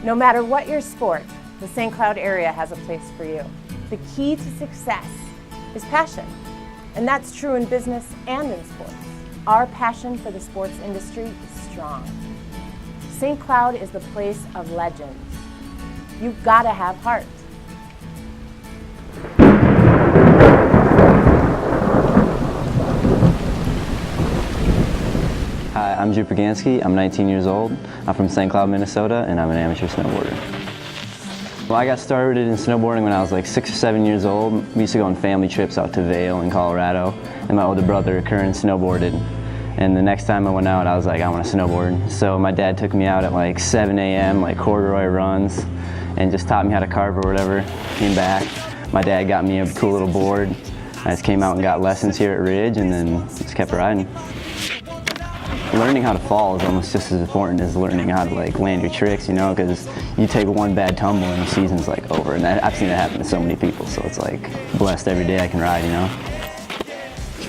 No matter what your sport, the St. Cloud area has a place for you. The key to success is passion, and that's true in business and in sports. Our passion for the sports industry is strong. St. Cloud is the place of legends. You've got to have heart. Hi, I'm Drew Pagansky. I'm 19 years old. I'm from St. Cloud, Minnesota, and I'm an amateur snowboarder. Well, I got started in snowboarding when I was like 6 or 7 years old. We used to go on family trips out to Vail in Colorado, and my older brother, Curran, snowboarded. And the next time I went out, I was like, I want to snowboard. So my dad took me out at like 7 a.m., like corduroy runs, and just taught me how to carve or whatever. Came back. My dad got me a cool little board. I just came out and got lessons here at Ridge, and then just kept riding. Learning how to fall is almost just as important as learning how to like land your tricks, you know, because you take one bad tumble and the season's like over. And I've seen that happen to so many people, so it's like blessed every day I can ride, you know.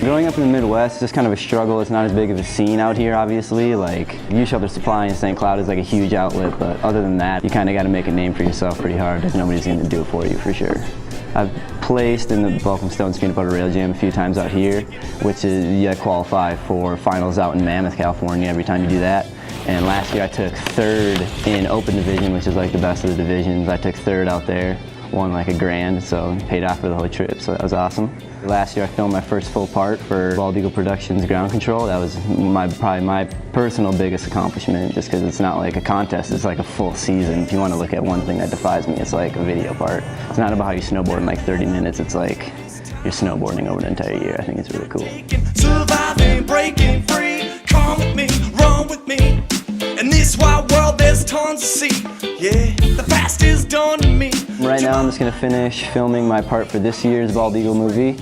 Growing up in the Midwest is just kind of a struggle. It's not as big of a scene out here, obviously. Like, U-Shelter Supply in St. Cloud is like a huge outlet, but other than that, you kind of got to make a name for yourself pretty hard. Nobody's going to do it for you, for sure. I've placed in the Balkan Stones Peanut Butter Rail Jam a few times out here, which is, you qualify for finals out in Mammoth, California every time you do that. And last year I took third in Open Division, which is like the best of the divisions. I took third out there, won like $1,000, so paid off for the whole trip, so that was awesome. Last year I filmed my first full part for Bald Eagle Productions Ground Control. That was probably my personal biggest accomplishment, just because it's not like a contest, it's like a full season. If you want to look at one thing that defines me, it's like a video part. It's not about how you snowboard in like 30 minutes, it's like you're snowboarding over an entire year. I think it's really cool. Surviving, breaking free, come with me, run with me. In this wide world there's tons to see, yeah, the past is done to me. Right now I'm just going to finish filming my part for this year's Bald Eagle movie.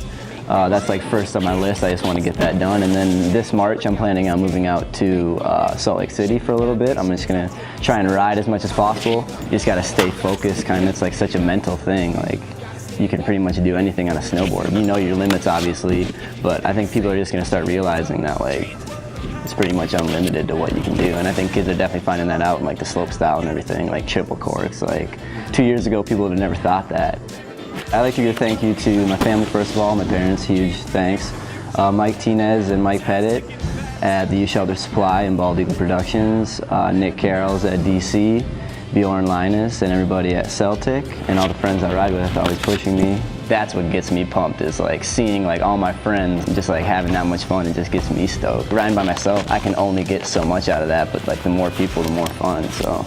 That's like first on my list, I just want to get that done. And then this March I'm planning on moving out to Salt Lake City for a little bit. I'm just going to try and ride as much as possible. You just got to stay focused, kind of. It's like such a mental thing. Like, you can pretty much do anything on a snowboard. You know your limits, obviously, but I think people are just going to start realizing that like it's pretty much unlimited to what you can do. And I think kids are definitely finding that out in like the slope style and everything, like triple corks. Like 2 years ago, people would have never thought that. I'd like to give a thank you to my family, first of all, my parents, huge thanks. Mike Tinez and Mike Pettit at the U-Shelter Supply and Bald Eagle Productions, Nick Carrolls at DC, Bjorn Linus, and everybody at Celtic, and all the friends I ride with always pushing me. That's what gets me pumped, is like seeing like all my friends just like having that much fun. It just gets me stoked. Riding by myself, I can only get so much out of that, but like the more people, the more fun, so.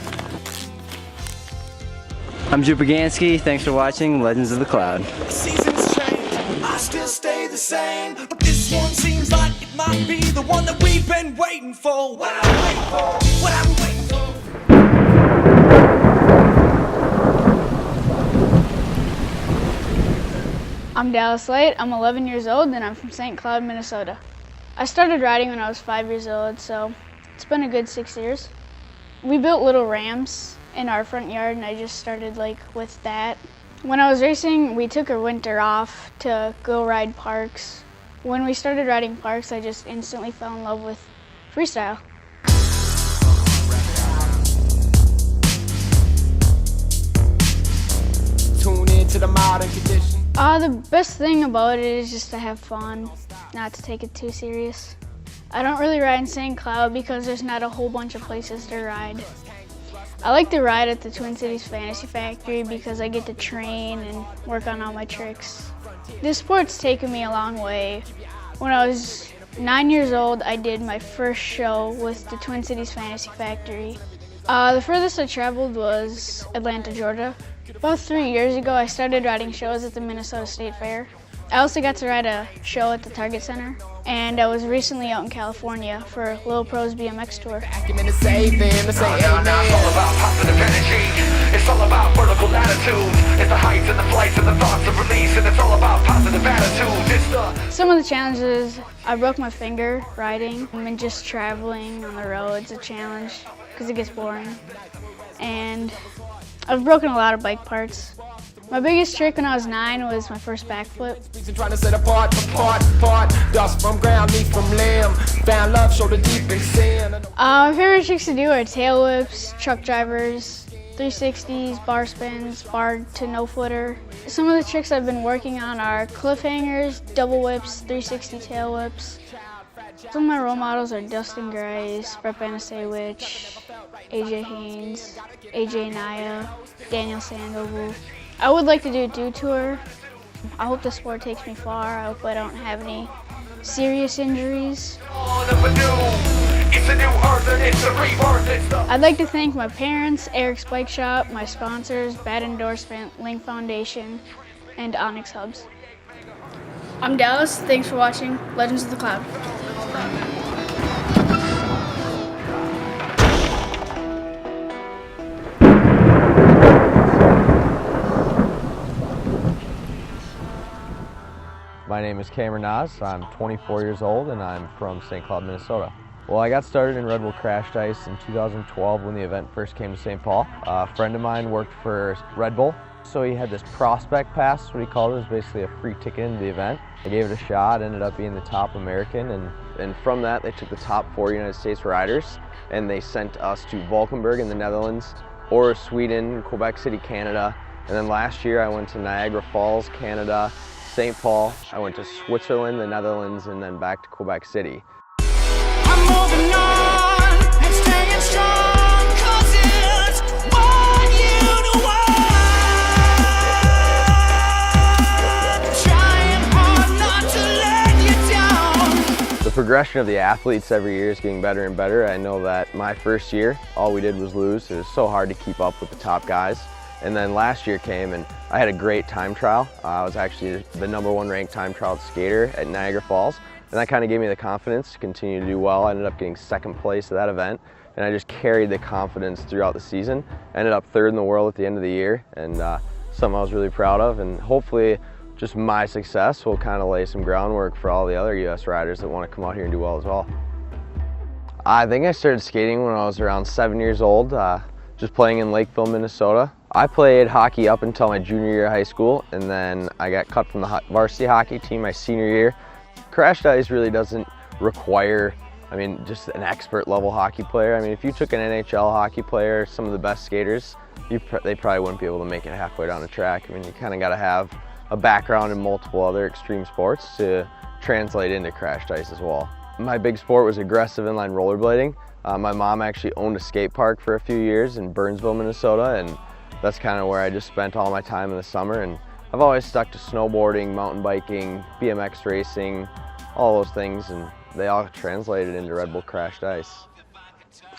I'm Drew Pagansky, thanks for watching Legends of the Cloud. Seasons change, I still stay the same, but this one seems like it might be the one that we've been waiting for. What are we waiting for? What are we waiting for? I'm Dallas Slate, I'm 11 years old, and I'm from St. Cloud, Minnesota. I started riding when I was 5 years old, so it's been a good 6 years. We built little ramps in our front yard, and I just started like with that. When I was racing, we took our winter off to go ride parks. When we started riding parks, I just instantly fell in love with freestyle. Tune into the modern condition. The best thing about it is just to have fun, not to take it too serious. I don't really ride in St. Cloud because there's not a whole bunch of places to ride. I like to ride at the Twin Cities Fantasy Factory because I get to train and work on all my tricks. This sport's taken me a long way. When I was 9 years old, I did my first show with the Twin Cities Fantasy Factory. The furthest I traveled was Atlanta, Georgia. About 3 years ago, I started riding shows at the Minnesota State Fair. I also got to ride a show at the Target Center, and I was recently out in California for Lil Pro's BMX tour. It's all about positive energy. It's all about vertical attitude. It's the heights and the flights and the thoughts of release, and it's all about positive attitude. Some of the challenges, I broke my finger riding, and just traveling on the road's a challenge because it gets boring. And I've broken a lot of bike parts. My biggest trick when I was 9 was my first backflip. Trying to set apart, dust from ground, meat from limb. Found love, shoulder deep in sin. My favorite tricks to do are tail whips, truck drivers, 360s, bar spins, bar to no footer. Some of the tricks I've been working on are cliffhangers, double whips, 360 tail whips. Some of my role models are Dustin Grice, Brett Banasewicz, AJ Haynes, AJ Naya, Daniel Sandoval. I would like to do a dew tour. I hope the sport takes me far. I hope I don't have any serious injuries. I'd like to thank my parents, Eric's Bike Shop, my sponsors, Bad Endorsement, Link Foundation, and Onyx Hubs. I'm Dallas. Thanks for watching Legends of the Cloud. My name is Cameron Nas. I'm 24 years old and I'm from St. Cloud, Minnesota. Well, I got started in Red Bull Crashed Ice in 2012 when the event first came to St. Paul. A friend of mine worked for Red Bull, so he had this prospect pass, what he called it. It was basically a free ticket into the event. I gave it a shot, ended up being the top American, and from that they took the top 4 United States riders and they sent us to Valkenburg in the Netherlands, or Sweden, Quebec City, Canada, and then last year I went to Niagara Falls, Canada, St. Paul, I went to Switzerland, the Netherlands, and then back to Quebec City. I'm moving on and staying strong, 'cause it's what you want. Trying hard not to let you down. The progression of the athletes every year is getting better and better. I know that my first year, all we did was lose. It was so hard to keep up with the top guys. And then last year came and I had a great time trial. I was actually the #1 ranked time trial skater at Niagara Falls. And that kind of gave me the confidence to continue to do well. I ended up getting 2nd place at that event. And I just carried the confidence throughout the season. Ended up 3rd in the world at the end of the year. And something I was really proud of. And hopefully just my success will kind of lay some groundwork for all the other US riders that want to come out here and do well as well. I think I started skating when I was around 7 years old, just playing in Lakeville, Minnesota. I played hockey up until my junior year of high school, and then I got cut from the varsity hockey team my senior year. Crashed Ice really doesn't require, just an expert level hockey player. If you took an NHL hockey player, some of the best skaters, they probably wouldn't be able to make it halfway down the track. You kind of got to have a background in multiple other extreme sports to translate into Crashed Ice as well. My big sport was aggressive inline rollerblading. My mom actually owned a skate park for a few years in Burnsville, Minnesota, and that's kind of where I just spent all my time in the summer. And I've always stuck to snowboarding, mountain biking, BMX racing, all those things, and they all translated into Red Bull Crashed Ice.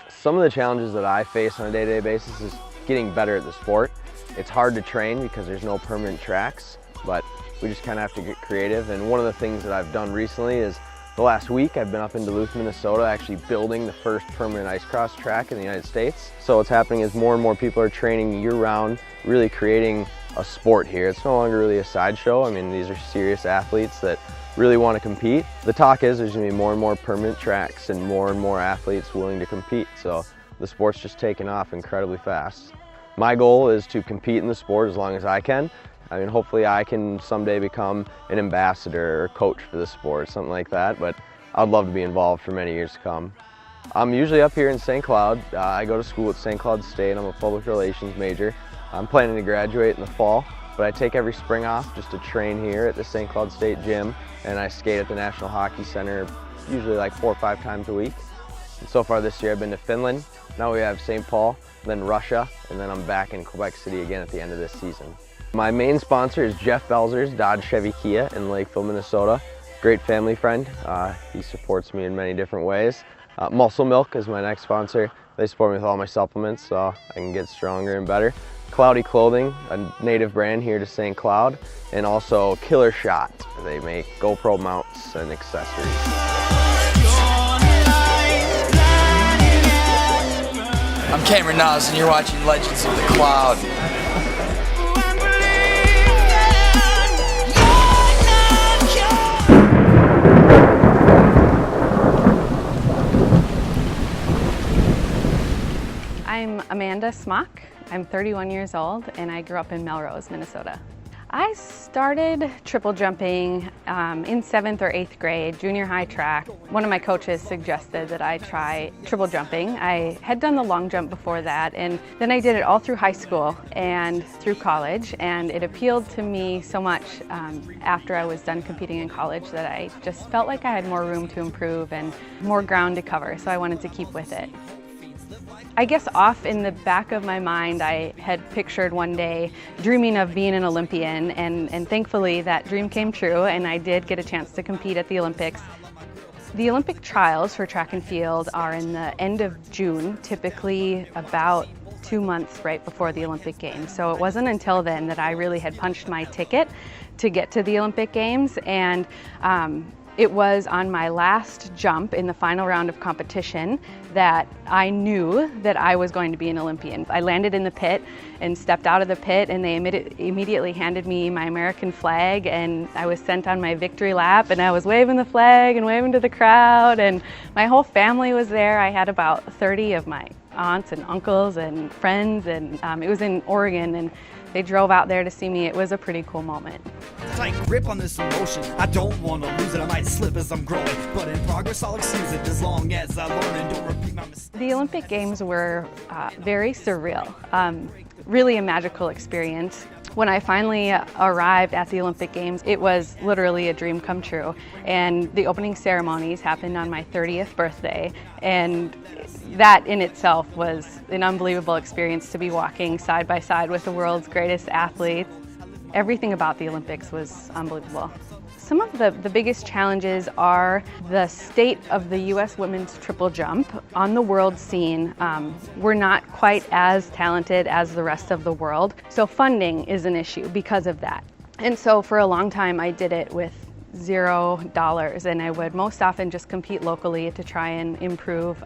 Some of the challenges that I face on a day-to-day basis is getting better at the sport. It's hard to train because there's no permanent tracks, but we just kind of have to get creative. And one of the things that I've done recently is the last week I've been up in Duluth, Minnesota, actually building the first permanent ice cross track in the United States. So what's happening is more and more people are training year-round, really creating a sport here. It's no longer really a sideshow. These are serious athletes that really want to compete. The talk is there's going to be more and more permanent tracks and more athletes willing to compete. So the sport's just taking off incredibly fast. My goal is to compete in the sport as long as I can. Hopefully I can someday become an ambassador or coach for the sport, something like that, but I'd love to be involved for many years to come. I'm usually up here in St. Cloud. I go to school at St. Cloud State. I'm a public relations major. I'm planning to graduate in the fall, but I take every spring off just to train here at the St. Cloud State gym, and I skate at the National Hockey Center usually like 4 or 5 times a week. And so far this year I've been to Finland, now we have St. Paul, then Russia, and then I'm back in Quebec City again at the end of this season. My main sponsor is Jeff Belzer's Dodge Chevy Kia in Lakeville, Minnesota. Great family friend. He supports me in many different ways. Muscle Milk is my next sponsor. They support me with all my supplements so I can get stronger and better. Cloudy Clothing, a native brand here to St. Cloud, and also Killer Shot. They make GoPro mounts and accessories. I'm Cameron Nas and you're watching Legends of the Cloud. I'm Amanda Smock. I'm 31 years old and I grew up in Melrose, Minnesota. I started triple jumping in 7th or 8th grade, junior high track. One of my coaches suggested that I try triple jumping. I had done the long jump before that, and then I did it all through high school and through college, and it appealed to me so much after I was done competing in college that I just felt like I had more room to improve and more ground to cover, so I wanted to keep with it. I guess off in the back of my mind, I had pictured one day dreaming of being an Olympian, and thankfully that dream came true, and I did get a chance to compete at the Olympics. The Olympic trials for track and field are in the end of June, typically about 2 months right before the Olympic Games. So it wasn't until then that I really had punched my ticket to get to the Olympic Games, and it was on my last jump in the final round of competition that I knew that I was going to be an Olympian. I landed in the pit and stepped out of the pit, and they immediately handed me my American flag, and I was sent on my victory lap, and I was waving the flag and waving to the crowd, and my whole family was there. I had about 30 of my aunts and uncles and friends, and it was in Oregon, and they drove out there to see me. It was a pretty cool moment. Tight grip on this emotion. I don't want to lose it. I might slip as I'm growing, but in progress I'll excuse it as long as I learn and don't repeat my mistakes. The Olympic Games were very surreal, really a magical experience. When I finally arrived at the Olympic Games, it was literally a dream come true. And the opening ceremonies happened on my 30th birthday, and that in itself was an unbelievable experience to be walking side by side with the world's greatest athletes. Everything about the Olympics was unbelievable. Some of the biggest challenges are the state of the U.S. women's triple jump on the world scene. We're not quite as talented as the rest of the world, so funding is an issue because of that. And so for a long time I did it with $0, and I would most often just compete locally to try and improve.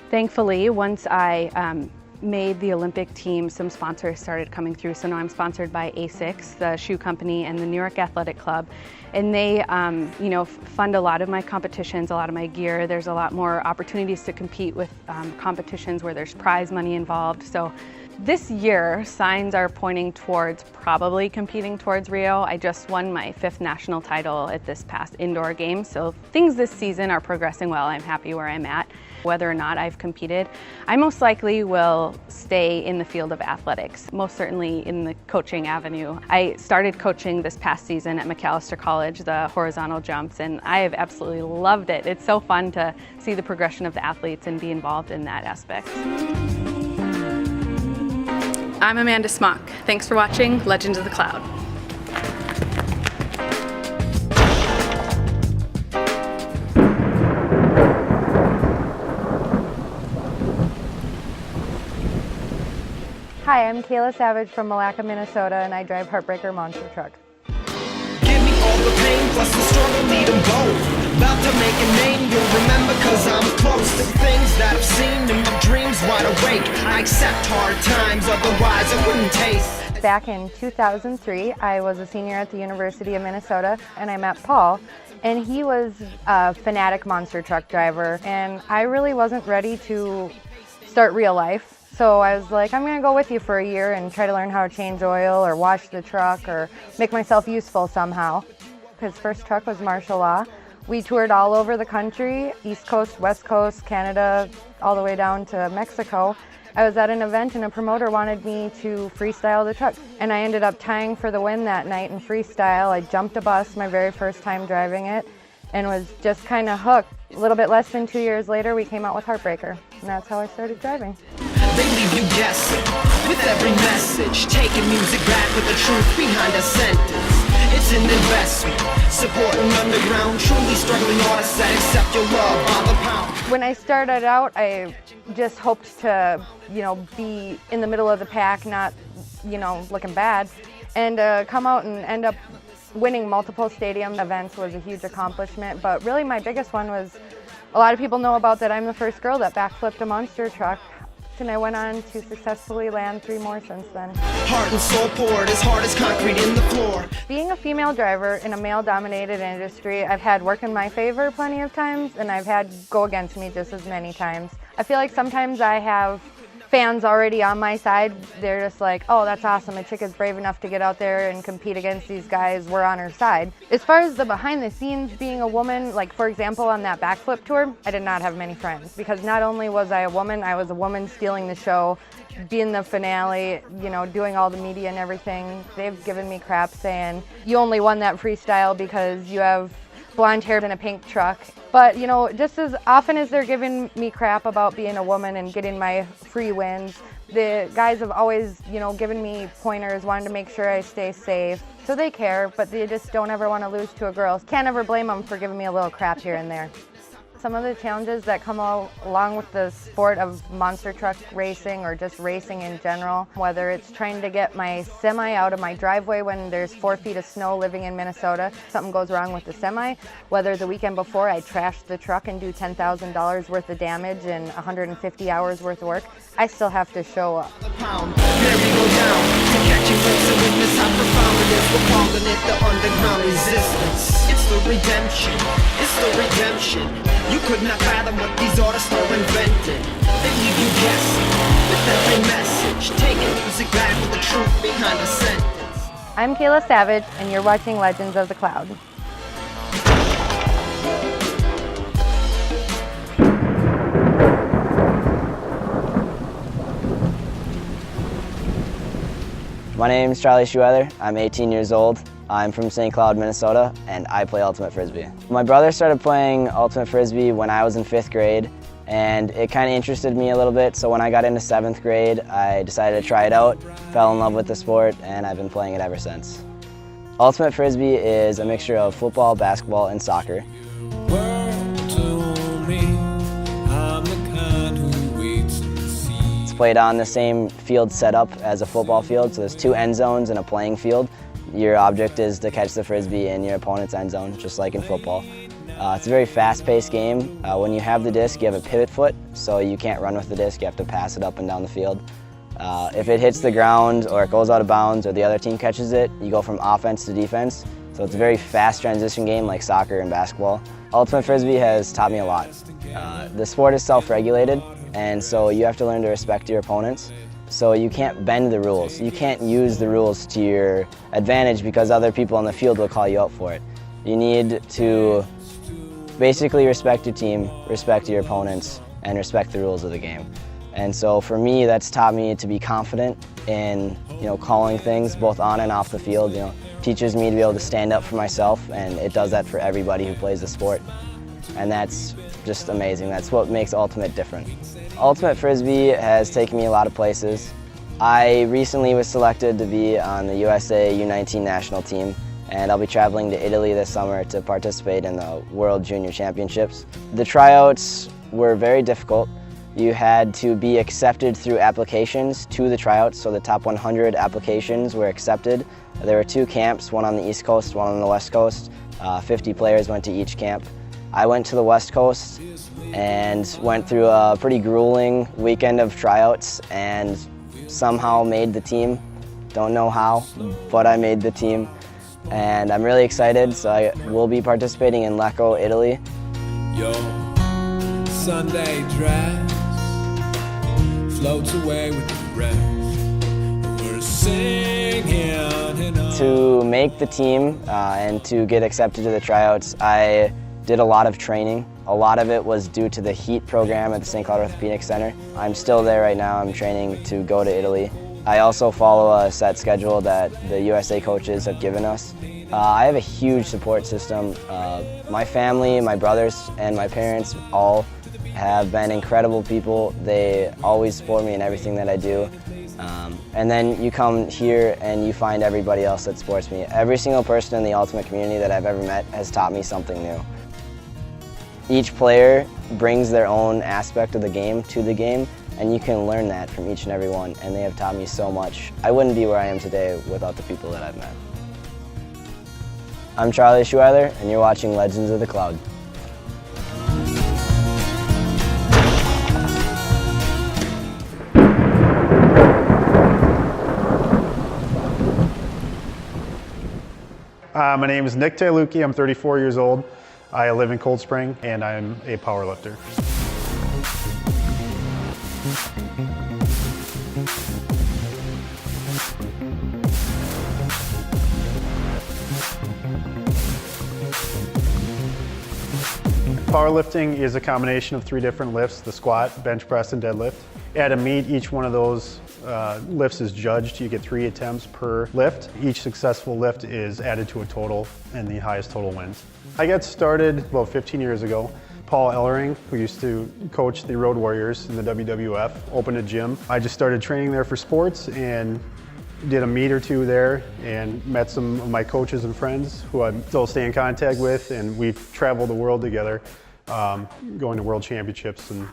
Thankfully, once I made the Olympic team, some sponsors started coming through. So now I'm sponsored by ASICS, the shoe company, and the New York Athletic Club. And they fund a lot of my competitions, a lot of my gear. There's a lot more opportunities to compete with competitions where there's prize money involved. So this year, signs are pointing towards probably competing towards Rio. I just won my 5th national title at this past indoor game. So things this season are progressing well. I'm happy where I'm at. Whether or not I've competed, I most likely will stay in the field of athletics, most certainly in the coaching avenue. I started coaching this past season at Macalester College, the horizontal jumps, and I have absolutely loved it. It's so fun to see the progression of the athletes and be involved in that aspect. I'm Amanda Smock. Thanks for watching Legends of the Cloud. Hi, I'm Kaila Savage from Malacca, Minnesota, and I drive Heartbreaker Monster Truck. Give me all the pain plus the struggle, need them both. About to make a name, you'll remember cause I'm close to things that I've seen in my dreams wide awake. I accept hard times, otherwise I wouldn't taste. Back in 2003, I was a senior at the University of Minnesota, and I met Paul, and he was a fanatic monster truck driver, and I really wasn't ready to start real life. So I was like, I'm going to go with you for a year and try to learn how to change oil or wash the truck or make myself useful somehow. His first truck was martial law. We toured all over the country, East Coast, West Coast, Canada, all the way down to Mexico. I was at an event and a promoter wanted me to freestyle the truck, and I ended up tying for the win that night in freestyle. I jumped a bus my very first time driving it and was just kind of hooked. A little bit less than 2 years later, we came out with Heartbreaker, and that's how I started driving. They leave you guessing with every message, taking music back with the truth behind a sentence. It's an investment, supporting underground, truly struggling artists that accept your love by the pound. When I started out, I just hoped to, be in the middle of the pack, not, looking bad, and come out and end up winning multiple stadium events was a huge accomplishment. But really my biggest one was, a lot of people know about that I'm the first girl that backflipped a monster truck. And I went on to successfully land 3 more since then. Heart and soul poured as hard as concrete in the floor. Being a female driver in a male-dominated industry, I've had work in my favor plenty of times, and I've had go against me just as many times. I feel like sometimes I have fans already on my side. They're just like, oh, that's awesome. A chick is brave enough to get out there and compete against these guys. We're on her side. As far as the behind the scenes being a woman, like for example, on that backflip tour, I did not have many friends because not only was I was a woman stealing the show, being the finale, you know, doing all the media and everything. They've given me crap saying, you only won that freestyle because you have blonde hair in a pink truck. But, you know, just as often as they're giving me crap about being a woman and getting my free wins, the guys have always, you know, given me pointers, wanted to make sure I stay safe. So they care, but they just don't ever want to lose to a girl. Can't ever blame them for giving me a little crap here and there. Some of the challenges that come along with the sport of monster truck racing or just racing in general, whether it's trying to get my semi out of my driveway when there's 4 feet of snow living in Minnesota, something goes wrong with the semi, whether the weekend before I trash the truck and do $10,000 worth of damage and 150 hours worth of work, I still have to show up. It's the redemption, it's the redemption. You could not fathom what these artists are inventing. They leave you guessing with every message, taking music back with the truth behind the sentence. I'm Kaila Savage, and you're watching Legends of the Cloud. My name is Charlie Schuether. I'm 18 years old. I'm from St. Cloud, Minnesota, and I play Ultimate Frisbee. My brother started playing Ultimate Frisbee when I was in 5th grade, and it kind of interested me a little bit, so when I got into 7th grade, I decided to try it out, fell in love with the sport, and I've been playing it ever since. Ultimate Frisbee is a mixture of football, basketball, and soccer. It's played on the same field setup as a football field, so there's 2 end zones and a playing field. Your object is to catch the Frisbee in your opponent's end zone, just like in football. It's a very fast-paced game. When you have the disc, you have a pivot foot, so you can't run with the disc, you have to pass it up and down the field. If it hits the ground or it goes out of bounds or the other team catches it, you go from offense to defense. So it's a very fast transition game like soccer and basketball. Ultimate Frisbee has taught me a lot. The sport is self-regulated, and so you have to learn to respect your opponents. So you can't bend the rules. You can't use the rules to your advantage because other people on the field will call you out for it. You need to basically respect your team, respect your opponents, and respect the rules of the game. And so for me, that's taught me to be confident in, calling things both on and off the field. Teaches me to be able to stand up for myself, and it does that for everybody who plays the sport. And that's just amazing. That's what makes Ultimate different. Ultimate Frisbee has taken me a lot of places. I recently was selected to be on the USA U19 national team, and I'll be traveling to Italy this summer to participate in the World Junior Championships. The tryouts were very difficult. You had to be accepted through applications to the tryouts, so the top 100 applications were accepted. There were 2 camps, one on the East Coast, one on the West Coast. 50 players went to each camp. I went to the West Coast and went through a pretty grueling weekend of tryouts and somehow made the team. Don't know how, but I made the team. And I'm really excited, so I will be participating in Lecco, Italy. Your Sunday dress floats away with the rest. We're singing. To make the team and to get accepted to the tryouts, I did a lot of training. A lot of it was due to the heat program at the St. Cloud Orthopedic Center. I'm still there right now. I'm training to go to Italy. I also follow a set schedule that the USA coaches have given us. I have a huge support system. My family, my brothers, and my parents all have been incredible people. They always support me in everything that I do. And then you come here and you find everybody else that supports me. Every single person in the Ultimate community that I've ever met has taught me something new. Each player brings their own aspect of the game to the game, and you can learn that from each and every one, and they have taught me so much. I wouldn't be where I am today without the people that I've met. I'm Charlie Schuether, and you're watching Legends of the Cloud. My name is Nick Tayluki. I'm 34 years old. I live in Cold Spring, and I'm a powerlifter. Powerlifting is a combination of 3 different lifts: the squat, bench press, and deadlift. At a meet, each one of those lifts is judged. You get 3 attempts per lift. Each successful lift is added to a total, and the highest total wins. I got started about 15 years ago. Paul Ellering, who used to coach the Road Warriors in the WWF, opened a gym. I just started training there for sports and did a meet or 2 there and met some of my coaches and friends who I still stay in contact with, and we've traveled the world together, going to world championships and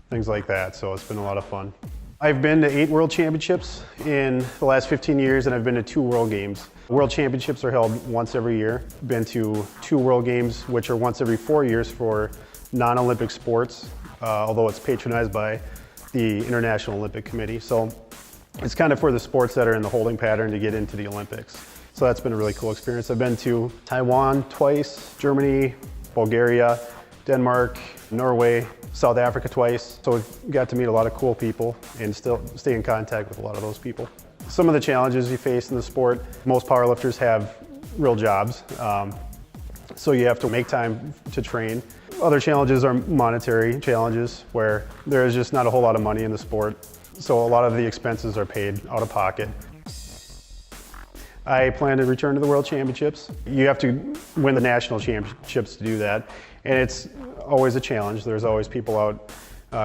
things like that, so it's been a lot of fun. I've been to 8 world championships in the last 15 years, and I've been to 2 world games. World championships are held once every year. Been to 2 world games, which are once every 4 years for non-Olympic sports, although it's patronized by the International Olympic Committee. So it's kind of for the sports that are in the holding pattern to get into the Olympics. So that's been a really cool experience. I've been to Taiwan twice, Germany, Bulgaria, Denmark, Norway, South Africa twice. So we've got to meet a lot of cool people and still stay in contact with a lot of those people. Some of the challenges you face in the sport: most powerlifters have real jobs, so you have to make time to train. Other challenges are monetary challenges, where there is just not a whole lot of money in the sport, so a lot of the expenses are paid out of pocket. I plan to return to the World Championships. You have to win the national championships to do that, and it's always a challenge. There's always people out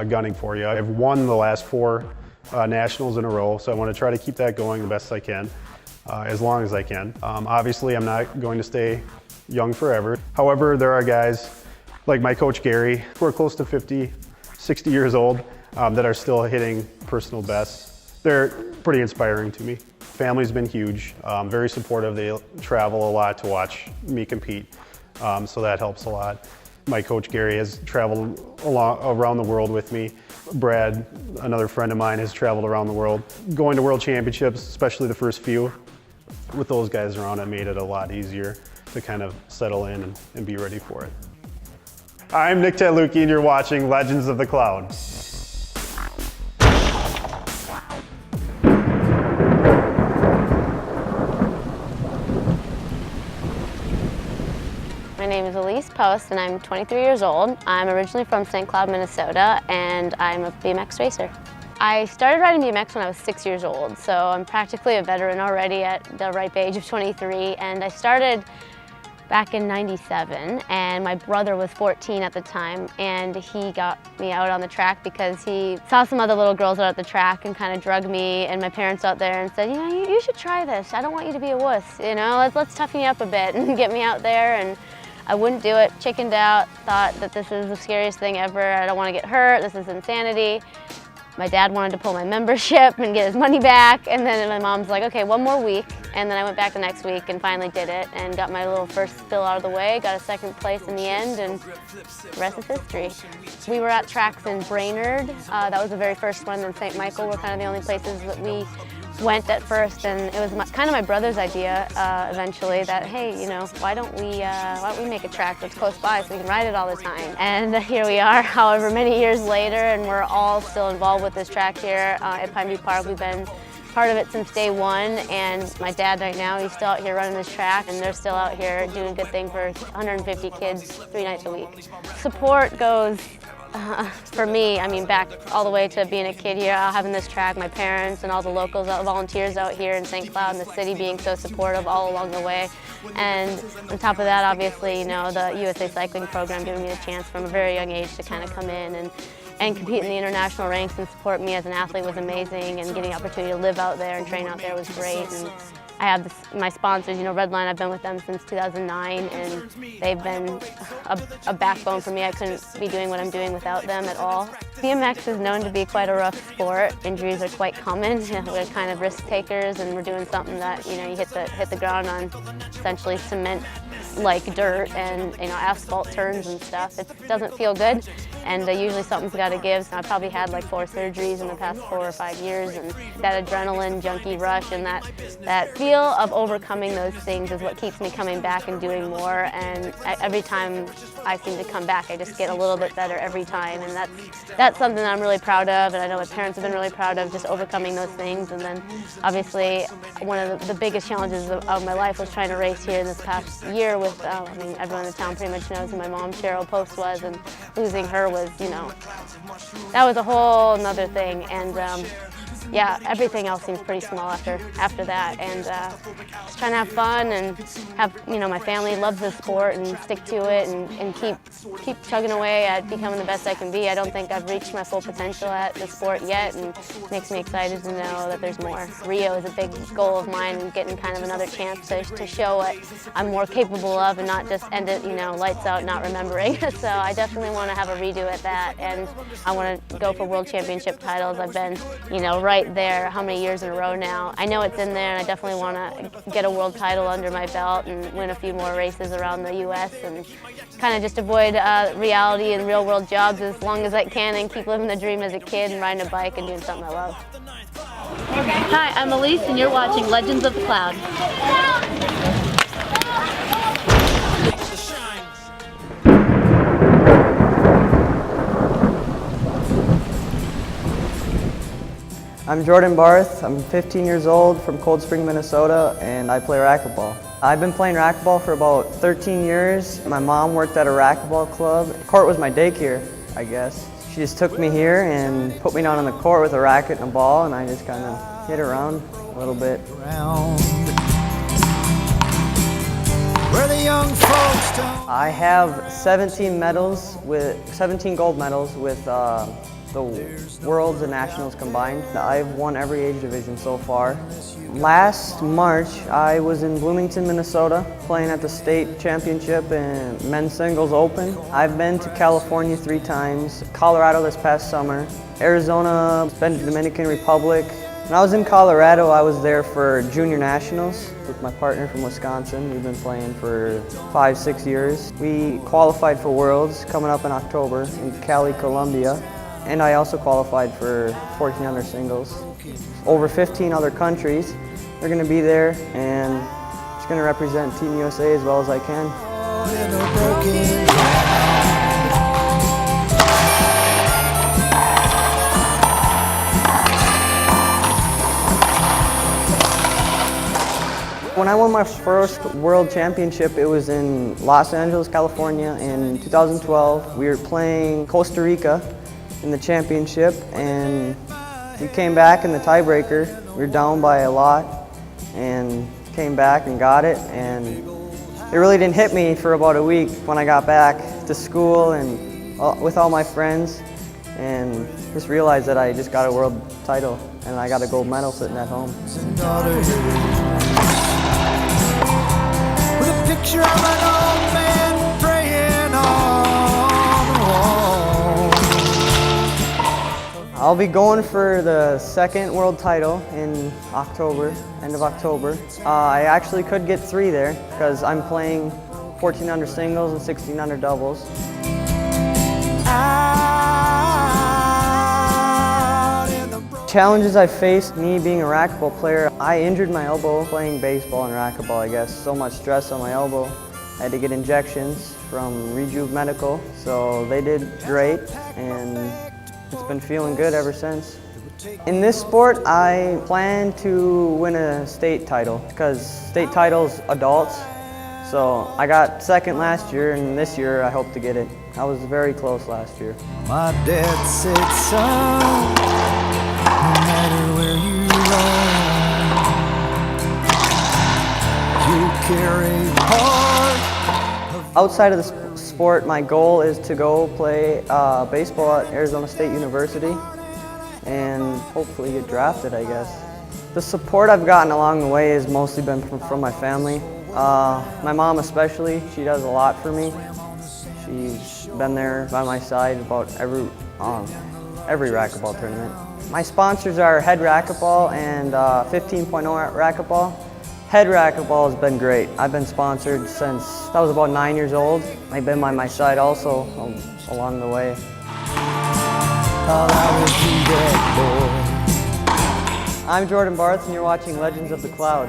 gunning for you. I've won the last 4 nationals in a row, so I want to try to keep that going the best I can, as long as I can. Obviously, I'm not going to stay young forever. However, there are guys like my coach Gary, who are close to 50, 60 years old, that are still hitting personal bests. They're pretty inspiring to me. Family's been huge, very supportive. They travel a lot to watch me compete, so that helps a lot. My coach Gary has traveled around the world with me. Brad, another friend of mine, has traveled around the world. Going to world championships, especially the first few, with those guys around, it made it a lot easier to kind of settle in and be ready for it. I'm Nick Tatluki, and you're watching Legends of the Cloud. My name is Elise Post, and I'm 23 years old. I'm originally from St. Cloud, Minnesota, and I'm a BMX racer. I started riding BMX when I was 6 years old, so I'm practically a veteran already at the ripe age of 23, and I started back in '97, and my brother was 14 at the time, and he got me out on the track because he saw some other little girls out at the track and kind of drugged me and my parents out there and said, you know, you should try this. I don't want you to be a wuss, you know, let's toughen you up a bit and get me out there. And I wouldn't do it, chickened out, thought that this is the scariest thing ever. I don't want to get hurt, this is insanity. My dad wanted to pull my membership and get his money back, and then my mom's like, okay, 1 more week. And then I went back the next week and finally did it and got my little first spill out of the way, got a 2nd place in the end, and the rest is history. We were at tracks in Brainerd. That was the very first one, and St. Michael were kind of the only places that we went at first, and it was kind of my brother's idea eventually that, hey, you know, why don't we make a track that's close by so we can ride it all the time? And here we are, however many years later, and we're all still involved with this track here at Pine View Park. We've been part of it since day 1, and my dad right now, he's still out here running this track, and they're still out here doing a good thing for 150 kids 3 nights a week. Support goes, for me, I mean, back all the way to being a kid here, having this track, my parents and all the locals, volunteers out here in St. Cloud and the city being so supportive all along the way. And on top of that, obviously, you know, the USA Cycling program giving me a chance from a very young age to kind of come in and compete in the international ranks and support me as an athlete was amazing, and getting the opportunity to live out there and train out there was great. And I have my sponsors, you know, REDLINE, I've been with them since 2009, and they've been a backbone for me. I couldn't be doing what I'm doing without them at all. BMX is known to be quite a rough sport. Injuries are quite common. We're kind of risk takers, and we're doing something that, you know, you hit the ground on essentially cement like dirt and, you know, asphalt turns and stuff. It doesn't feel good, and usually something's got to give. So I probably had like 4 surgeries in the past 4 or 5 years, and that adrenaline junkie rush and that feel of overcoming those things is what keeps me coming back and doing more. And every time I seem to come back, I just get a little bit better every time, and that's something that I'm really proud of, and I know my parents have been really proud of, just overcoming those things. And then obviously one of the biggest challenges of my life was trying to race here in this past year with, I mean, everyone in the town pretty much knows who my mom, Cheryl Post, was, and losing her was, you know, that was a whole nother thing. And yeah, everything else seems pretty small after that, and just trying to have fun and have, you know, my family loves the sport and stick to it and keep chugging away at becoming the best I can be. I don't think I've reached my full potential at the sport yet, and it makes me excited to know that there's more. Rio is a big goal of mine, and getting kind of another chance to show what I'm more capable of and not just end it, you know, lights out, not remembering. So I definitely want to have a redo at that, and I want to go for world championship titles. I've been, you know, right there how many years in a row now. I know it's in there, and I definitely want to get a world title under my belt and win a few more races around the U.S. and kind of just avoid reality and real world jobs as long as I can and keep living the dream as a kid and riding a bike and doing something I love. Hi, I'm Elise, and you're watching Legends of the Cloud. I'm Jordan Barth. I'm 15 years old from Cold Spring, Minnesota, and I play racquetball. I've been playing racquetball for about 13 years. My mom worked at a racquetball club. The court was my daycare, I guess. She just took me here and put me down on the court with a racket and a ball, and I just kind of hit around a little bit. I have 17 gold medals with the Worlds and Nationals combined. I've won every age division so far. Last March, I was in Bloomington, Minnesota, playing at the state championship and men's singles open. I've been to California 3 times, Colorado this past summer, Arizona, been to Dominican Republic. When I was in Colorado, I was there for junior nationals with my partner from Wisconsin. We've been playing for 5-6 years. We qualified for Worlds coming up in October in Cali, Colombia. And I also qualified for 1400 singles. Over 15 other countries. They're going to be there, and just going to represent Team USA as well as I can. When I won my first world championship, it was in Los Angeles, California in 2012. We were playing Costa Rica in the championship, and we came back in the tiebreaker. We were down by a lot and came back and got it, and it really didn't hit me for about a week when I got back to school and with all my friends, and just realized that I just got a world title and I got a gold medal sitting at home. With a picture of an old man praying on the wall. I'll be going for the second world title in October, end of October. I actually could get 3 there because I'm playing 1400 singles and 1600 doubles. Challenges I faced, me being a racquetball player, I injured my elbow playing baseball and racquetball, I guess. So much stress on my elbow. I had to get injections from Rejuve Medical, so they did great, and it's been feeling good ever since. In this sport, I plan to win a state title because state title's adults. So I got second last year, and this year I hope to get it. I was very close last year. My dad said, son, no matter where you roam, you carry heart. Outside of the sport, my goal is to go play baseball at Arizona State University and hopefully get drafted, I guess. The support I've gotten along the way has mostly been from my family. My mom especially, she does a lot for me. She's been there by my side about every racquetball tournament. My sponsors are Head Racquetball and 15.0 Racquetball. Head Racquetball has been great. I've been sponsored since I was about 9 years old. They've been by my side also along the way. I'll always be that boy. I'm Jordan Barth, and you're watching Legends of the Cloud.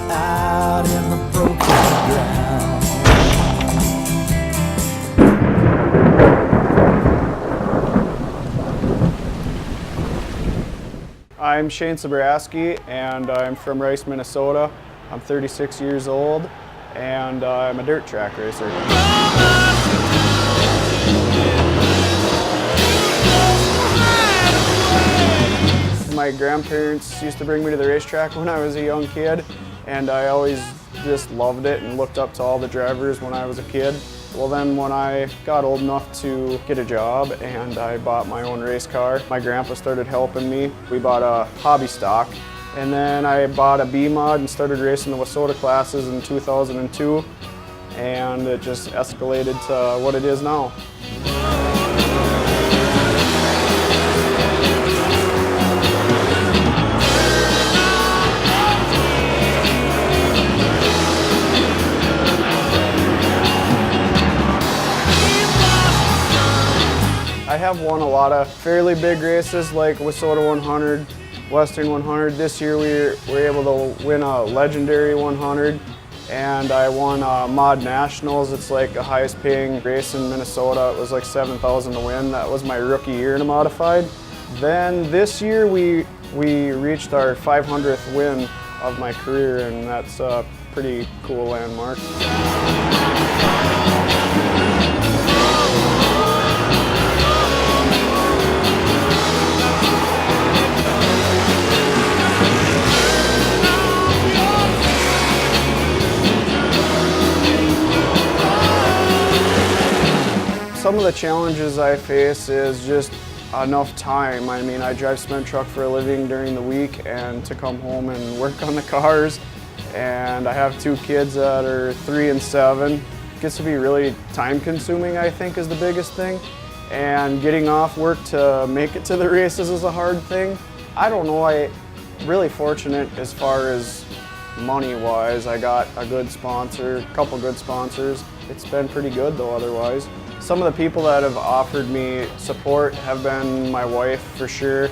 Out in the broken ground. I'm Shane Sabraski, and I'm from Rice, Minnesota. I'm 36 years old, and I'm a dirt track racer. My grandparents used to bring me to the racetrack when I was a young kid, and I always just loved it and looked up to all the drivers when I was a kid. Well, then when I got old enough to get a job and I bought my own race car, my grandpa started helping me. We bought a hobby stock, and then I bought a B-Mod and started racing the Wissota classes in 2002, and it just escalated to what it is now. I have won a lot of fairly big races like Wissota 100, Western 100. This year we were able to win a legendary 100, and I won Mod Nationals. It's like the highest paying race in Minnesota. It was like $7,000 to win. That was my rookie year in a modified. Then this year we reached our 500th win of my career, and that's a pretty cool landmark. Some of the challenges I face is just enough time. I mean, I drive cement truck for a living during the week, and to come home and work on the cars, and I have two kids that are 3 and 7. It gets to be really time consuming, I think, is the biggest thing. And getting off work to make it to the races is a hard thing. I don't know, I'm really fortunate as far as money-wise. I got a good sponsor, a couple good sponsors. It's been pretty good though otherwise. Some of the people that have offered me support have been my wife for sure.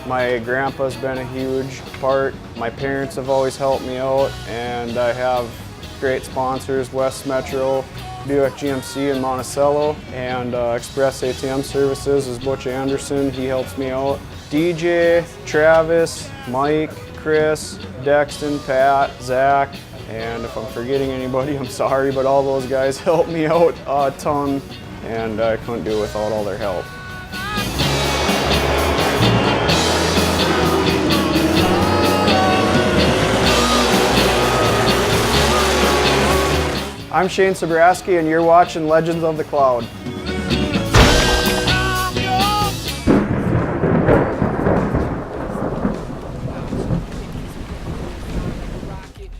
My grandpa's been a huge part. My parents have always helped me out, and I have great sponsors, West Metro, Buick GMC in Monticello, and Express ATM Services is Butch Anderson. He helps me out. DJ, Travis, Mike, Chris, Dexton, Pat, Zach, and if I'm forgetting anybody, I'm sorry, but all those guys helped me out a ton, and I couldn't do it without all their help. I'm Shane Sabraski, and you're watching Legends of the Cloud.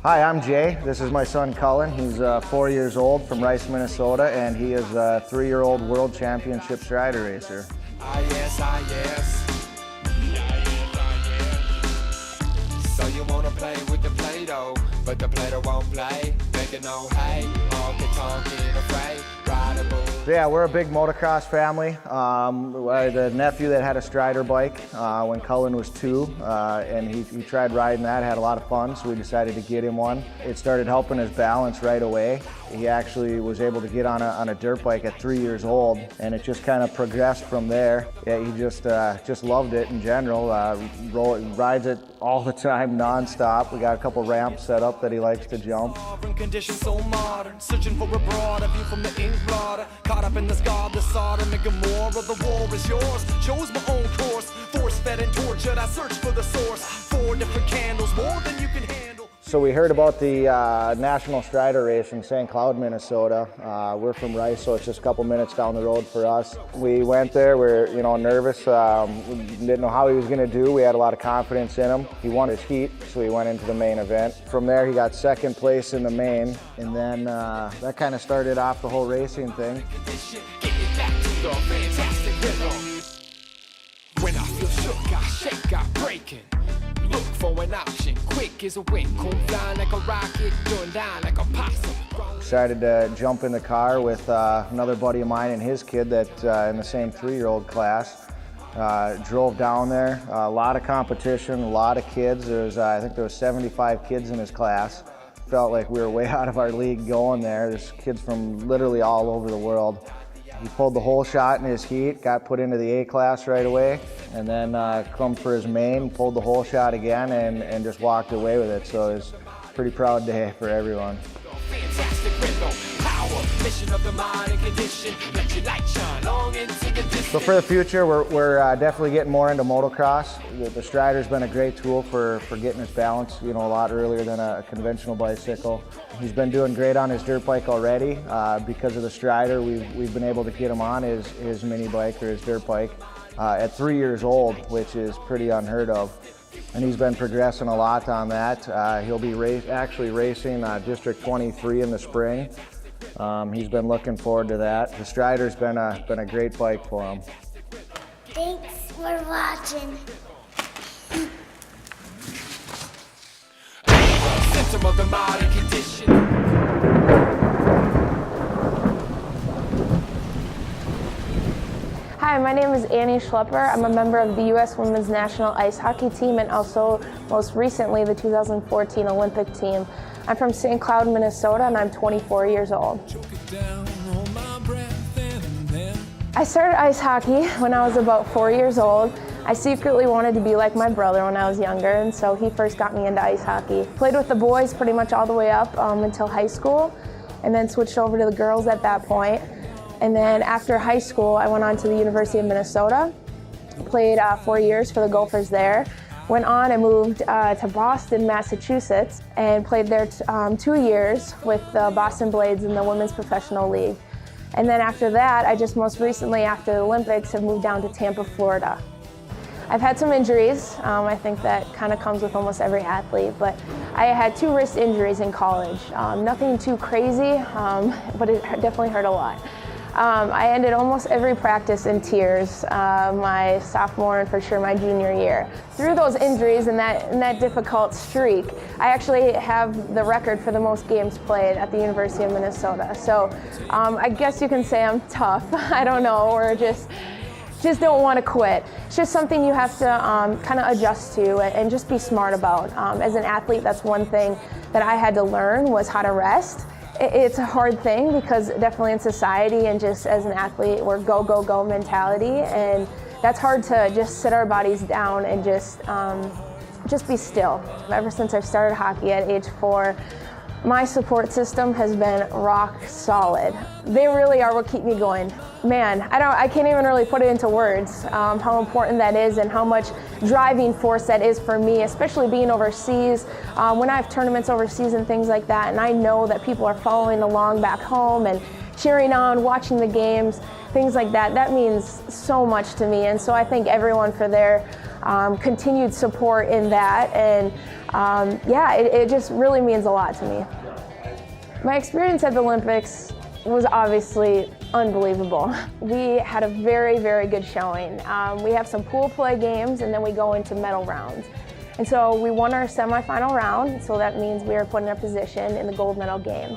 Hi, I'm Jay. This is my son Cullen. He's 4 years old from Rice, Minnesota, and he is a 3-year-old world championship strider racer. Yes. So you wanna play with the Play-Doh, but the Play-Doh won't play. Making no hay, honky afraid. Yeah, we're a big motocross family. I had a nephew that had a Strider bike when Cullen was 2, and he tried riding that, had a lot of fun, so we decided to get him one. It started helping his balance right away. He actually was able to get on a dirt bike at 3 years old, and it just kind of progressed from there. Yeah, he just loved it in general. Rides it all the time, non-stop. We got a couple ramps set up that he likes to jump. Conditions so modern, searching for a broader view from the ink blotter. Caught up in the scar, the solder, making more of the war is yours. Chose my own course, force-fed and tortured. I searched for the source. 4 different candles, more than you can handle. So we heard about the National Strider race in St. Cloud, Minnesota. We're from Rice, so it's just a couple minutes down the road for us. We went there, we're nervous, we didn't know how he was gonna do. We had a lot of confidence in him. He won his heat, so he went into the main event. From there, he got 2nd place in the main, and then that kind of started off the whole racing thing. When I feel shook, I shake, I break it. Look for an option, quick as a wink, come flying like a rocket, going down like a possum. Decided to jump in the car with another buddy of mine and his kid that in the same 3-year-old class. Drove down there, a lot of competition, a lot of kids. I think there was 75 kids in his class. Felt like we were way out of our league going there. There's kids from literally all over the world. He pulled the whole shot in his heat, got put into the A class right away, and then come for his main, pulled the whole shot again, and just walked away with it. So it was a pretty proud day for everyone. So for the future, we're definitely getting more into motocross. The Strider's been a great tool for getting his balance, a lot earlier than a conventional bicycle. He's been doing great on his dirt bike already. Because of the Strider, we've been able to get him on his mini bike or his dirt bike at 3 years old, which is pretty unheard of. And he's been progressing a lot on that. He'll be actually racing District 23 in the spring. He's been looking forward to that. The Strider's been a great bike for him. Thanks for watching. Hi, my name is Annie Schlepper. I'm a member of the U.S. Women's National Ice Hockey Team and also, most recently, the 2014 Olympic team. I'm from St. Cloud, Minnesota, and I'm 24 years old. I started ice hockey when I was about 4 years old. I secretly wanted to be like my brother when I was younger, and so he first got me into ice hockey. Played with the boys pretty much all the way up until high school, and then switched over to the girls at that point. And then after high school, I went on to the University of Minnesota, played 4 years for the Gophers there. Went on and moved to Boston, Massachusetts, and played there 2 years with the Boston Blades in the Women's Professional League. And then after that, I just most recently, after the Olympics, have moved down to Tampa, Florida. I've had some injuries. I think that kind of comes with almost every athlete, but I had 2 wrist injuries in college. Nothing too crazy, but it definitely hurt a lot. I ended almost every practice in tears my sophomore and for sure my junior year. Through those injuries and that difficult streak, I actually have the record for the most games played at the University of Minnesota. So I guess you can say I'm tough. I don't know, or just don't want to quit. It's just something you have to kind of adjust to and just be smart about. As an athlete, that's one thing that I had to learn was how to rest. It's a hard thing because definitely in society and just as an athlete, we're go, go, go mentality, and that's hard to just sit our bodies down and just be still. Ever since I started hockey at age 4, my support system has been rock solid. They really are what keep me going. Man, I can't even really put it into words how important that is and how much driving force that is for me, especially being overseas. When I have tournaments overseas and things like that, and I know that people are following along back home and cheering on, watching the games, things like that, that means so much to me. And so I thank everyone for their continued support in that. And yeah, it just really means a lot to me. My experience at the Olympics was obviously unbelievable. We had a very, very good showing. We have some pool play games and then we go into medal rounds. And so we won our semifinal round, so that means we are put in a position in the gold medal game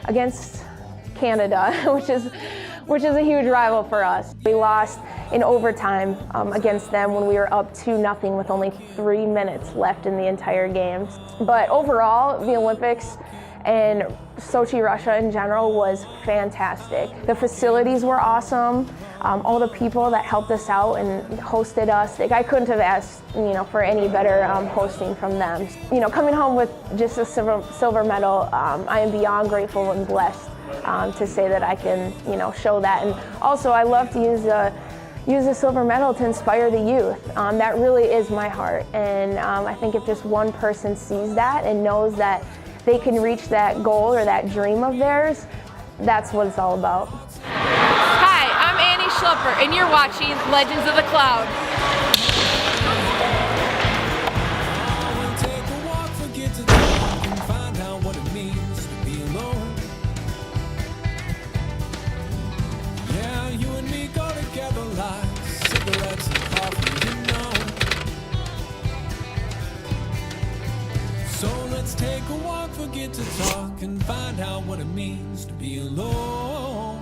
against Canada, which is a huge rival for us. We lost in overtime against them when we were up 2-0 with only 3 minutes left in the entire game. But overall, the Olympics and Sochi, Russia in general was fantastic. The facilities were awesome. All the people that helped us out and hosted us, I couldn't have asked, for any better hosting from them. Coming home with just a silver medal, I am beyond grateful and blessed to say that I can, show that. And also, I love to use the silver medal to inspire the youth. That really is my heart. And I think if just one person sees that and knows that they can reach that goal or that dream of theirs, that's what it's all about. Hi, I'm Annie Schlepper, and you're watching Legends of the Cloud. Yeah, you and me go together like cigarettes and coffee, So let's take a walk, forget get to talk and find out what it means to be alone.